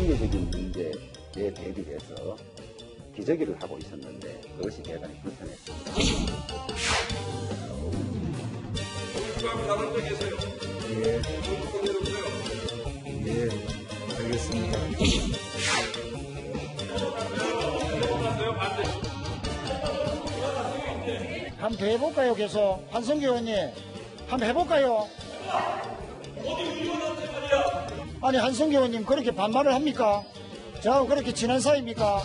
인계적인 문제에 대비해서 기저귀를 하고 있었는데 그것이 대단히 불편했습니다. 예, 알겠습니다. 한번 더 해볼까요? 계속 한성규 의원님 한번 해볼까요? 아니 한성규 의원님 그렇게 반말을 합니까? 저하고 그렇게 친한 사이입니까?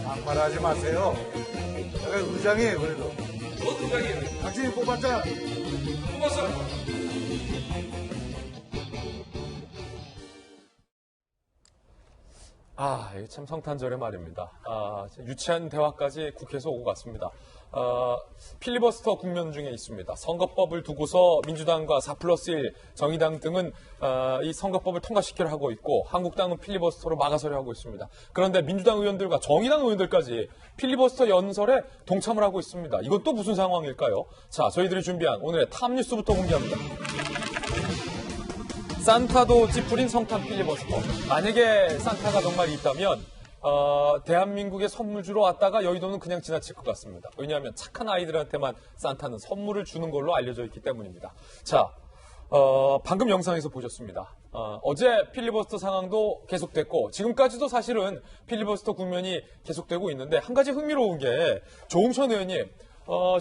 반말하지 마세요. 내가 의장이에요, 그래도. 뭐 의장이에요? 당신이 뽑았잖아. 뽑았어. 이게 참 성탄절의 말입니다. 유치한 대화까지 국회에서 오고 갔습니다. 필리버스터 국면 중에 있습니다. 선거법을 두고서 민주당과 4+1 정의당 등은 이 선거법을 통과시키려 하고 있고 한국당은 필리버스터로 막아서려 하고 있습니다. 그런데 민주당 의원들과 정의당 의원들까지 필리버스터 연설에 동참을 하고 있습니다. 이건 또 무슨 상황일까요? 자, 저희들이 준비한 오늘의 탑뉴스부터 공개합니다. 산타도 찌푸린 성탄 필리버스터. 만약에 산타가 정말 있다면 대한민국에 선물 주러 왔다가 여의도는 그냥 지나칠 것 같습니다. 왜냐하면 착한 아이들한테만 산타는 선물을 주는 걸로 알려져 있기 때문입니다. 자, 방금 영상에서 보셨습니다. 어제 필리버스터 상황도 계속됐고 지금까지도 사실은 필리버스터 국면이 계속되고 있는데 한 가지 흥미로운 게 조홍천 의원님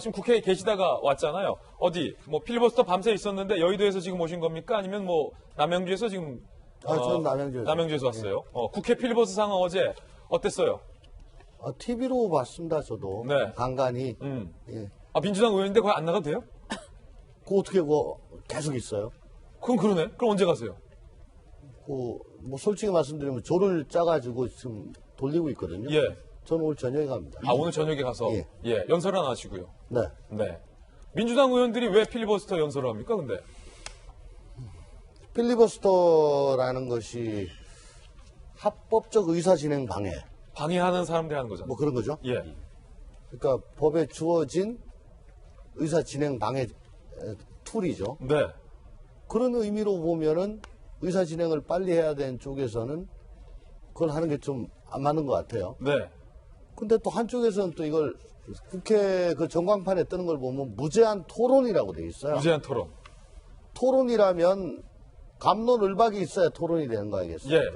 지금 국회에 계시다가 왔잖아요. 어디 뭐 필리버스터 밤새 있었는데 여의도에서 지금 오신 겁니까? 아니면 뭐 남양주에서 지금 저는 남양주에서 왔어요. 국회 필리버스터 상황 어제 어땠어요? TV로 봤습니다. 저도 네. 간간히. 예. 민주당 의원인데 거의 안 나가도 돼요? 그거 어떻게 계속 있어요? 그럼 그러네. 그럼 언제 가세요? 뭐 솔직히 말씀드리면 조를 짜가지고 지금 돌리고 있거든요. 예. 저는 오늘 저녁에 갑니다. 오늘 저녁에 가서 예. 연설 하나 하시고요. 네. 네. 민주당 의원들이 왜 필리버스터 연설을 합니까? 근데 필리버스터라는 것이 합법적 의사진행 방해하는 사람들이 하는 거잖아요. 뭐 그런 거죠. 예. 그러니까 법에 주어진 의사진행 방해 툴이죠. 네. 그런 의미로 보면은 의사진행을 빨리 해야 되는 쪽에서는 그걸 하는 게 좀 안 맞는 것 같아요. 네. 근데 또 한쪽에서는 또 이걸 국회 그 전광판에 뜨는 걸 보면 무제한 토론이라고 돼 있어요. 무제한 토론. 토론이라면 갑론을박이 있어야 토론이 되는 거 아니겠습니까? 예.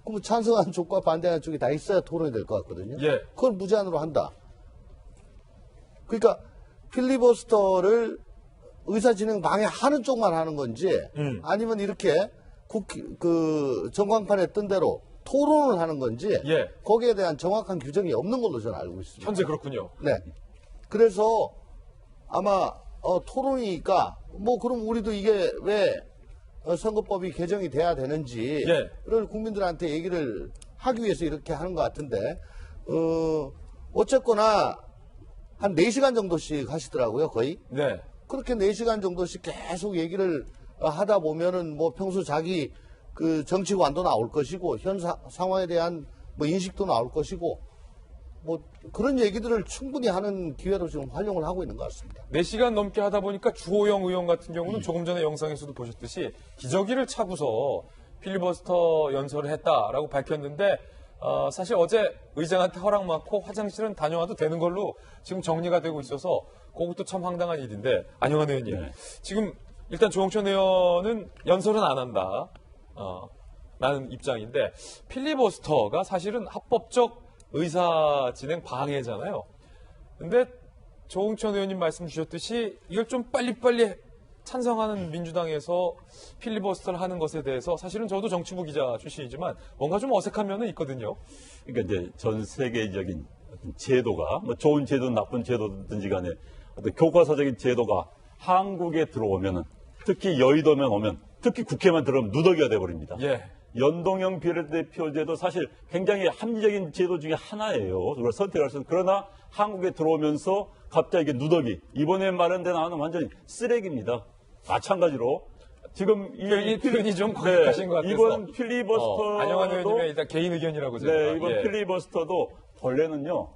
그럼 찬성하는 쪽과 반대하는 쪽이 다 있어야 토론이 될 것 같거든요. 예. 그걸 무제한으로 한다. 그러니까 필리버스터를 의사진행 방해하는 쪽만 하는 건지 아니면 이렇게 그 전광판에 뜬 대로 토론을 하는 건지 예. 거기에 대한 정확한 규정이 없는 걸로 저는 알고 있습니다. 현재 그렇군요. 네. 그래서 아마 토론이니까 뭐 그럼 우리도 이게 왜 선거법이 개정이 돼야 되는지를 예. 국민들한테 얘기를 하기 위해서 이렇게 하는 것 같은데 어쨌거나 한 4시간 정도씩 하시더라고요, 거의. 네. 그렇게 4시간 정도씩 계속 얘기를 하다 보면은 뭐 평소 자기 그 정치관도 나올 것이고 현 상황에 대한 뭐 인식도 나올 것이고 뭐 그런 얘기들을 충분히 하는 기회로 지금 활용을 하고 있는 것 같습니다. 4시간 넘게 하다 보니까 주호영 의원 같은 경우는 조금 전에 영상에서도 보셨듯이 기저귀를 차고서 필리버스터 연설을 했다라고 밝혔는데 사실 어제 의장한테 허락 받고 화장실은 다녀와도 되는 걸로 지금 정리가 되고 있어서 그것도 참 황당한 일인데 안영환 의원님 네. 지금 일단 조홍천 의원은 연설은 안 한다 라는 입장인데 필리버스터가 사실은 합법적 의사 진행 방해잖아요. 근데 조홍천 의원님 말씀 주셨듯이 이걸 좀 빨리빨리 찬성하는 민주당에서 필리버스터를 하는 것에 대해서 사실은 저도 정치부 기자 출신이지만 뭔가 좀 어색한 면은 있거든요. 그러니까 이제 전 세계적인 제도가 뭐 좋은 제도든 나쁜 제도든지 간에 어떤 교과서적인 제도가 한국에 들어오면은 특히 여의도면 오면 특히 국회만 들어오면 누더기가 돼버립니다. 예. 연동형 비례대표제도 사실 굉장히 합리적인 제도 중에 하나예요. 그걸 선택할 수 있는. 그러나 한국에 들어오면서 갑자기 누더기. 이번에 마련된 안은 완전히 쓰레기입니다. 마찬가지로 지금 이 표현이 좀 과격하신 것 같아서 이번 필리버스터 안영환 의원님의 일단 개인 의견이라고 제가 이번 필리버스터도 본래는요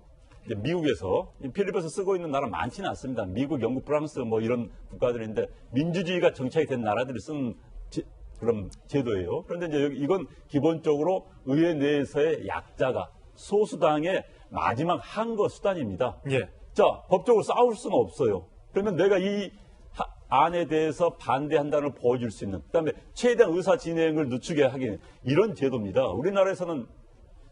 이제 미국에서 필리버스터 쓰고 있는 나라 많지는 않습니다. 미국, 영국, 프랑스 뭐 이런 국가들인데 민주주의가 정착이 된 나라들이 쓰는 그런 제도예요. 그런데 이제 이건 기본적으로 의회 내에서의 약자가 소수당의 마지막 항거 수단입니다. 예. 자, 법적으로 싸울 수는 없어요. 그러면 내가 이 안에 대해서 반대한다는 걸 보여줄 수 있는, 그다음에 최대한 의사 진행을 늦추게 하기 이런 제도입니다. 우리나라에서는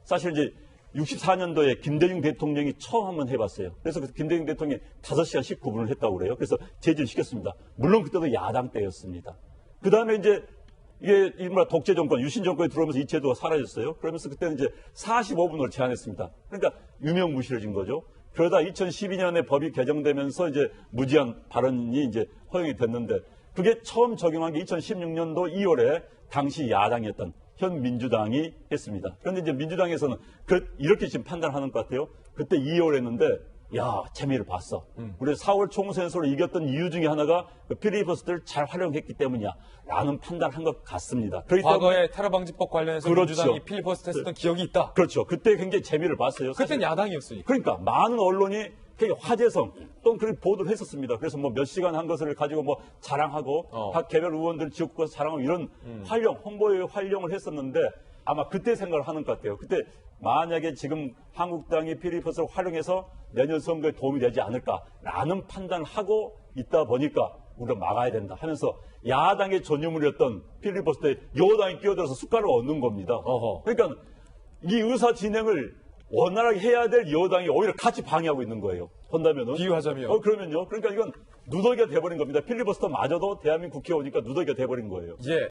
사실 이제 64년도에 김대중 대통령이 처음 한번 해봤어요. 그래서 그 김대중 대통령이 5시간 19분을 했다고 그래요. 그래서 제지시켰습니다. 물론 그때도 야당 때였습니다. 그 다음에 이제 이게 일부러 독재 정권, 유신 정권이 들어오면서 이 제도가 사라졌어요. 그러면서 그때는 이제 45분을 제한했습니다. 그러니까 유명무실해진 거죠. 그러다 2012년에 법이 개정되면서 이제 무제한 발언이 이제 허용이 됐는데 그게 처음 적용한 게 2016년도 2월에 당시 야당이었던 현 민주당이 했습니다. 그런데 이제 민주당에서는 이렇게 지금 판단하는 것 같아요. 그때 2월 했는데 야, 재미를 봤어. 우리 4월 총선에서 이겼던 이유 중에 하나가 그 필리버스터를 잘 활용했기 때문이야. 라는 판단한 것 같습니다. 그렇기 때문에 과거에 테러 방지법 관련해서 그렇죠. 민주당이 필리버스터 했었던 기억이 있다. 그렇죠. 그때 굉장히 재미를 봤어요. 그땐 야당이었으니까. 그러니까 많은 언론이 굉장히 화제성 또 그렇게 보도를 했었습니다. 그래서 뭐 몇 시간 한 것을 가지고 뭐 자랑하고 각 개별 의원들 지역구 가서 자랑하고 이런 홍보의 활용을 했었는데 아마 그때 생각을 하는 것 같아요. 그때 만약에 지금 한국당이 필리버스터를 활용해서 내년 선거에 도움이 되지 않을까라는 판단을 하고 있다 보니까 우리가 막아야 된다 하면서 야당의 전유물이었던 필리버스터에 여당이 끼어들어서 숟가락을 얻는 겁니다. 그러니까 이 의사 진행을 원활하게 해야 될 여당이 오히려 같이 방해하고 있는 거예요. 본다면은. 비유하자면. 그러면요. 그러니까 이건 누더기가 돼버린 겁니다. 필리버스터 마저도 대한민국 국회에 오니까 누더기가 돼버린 거예요. 예.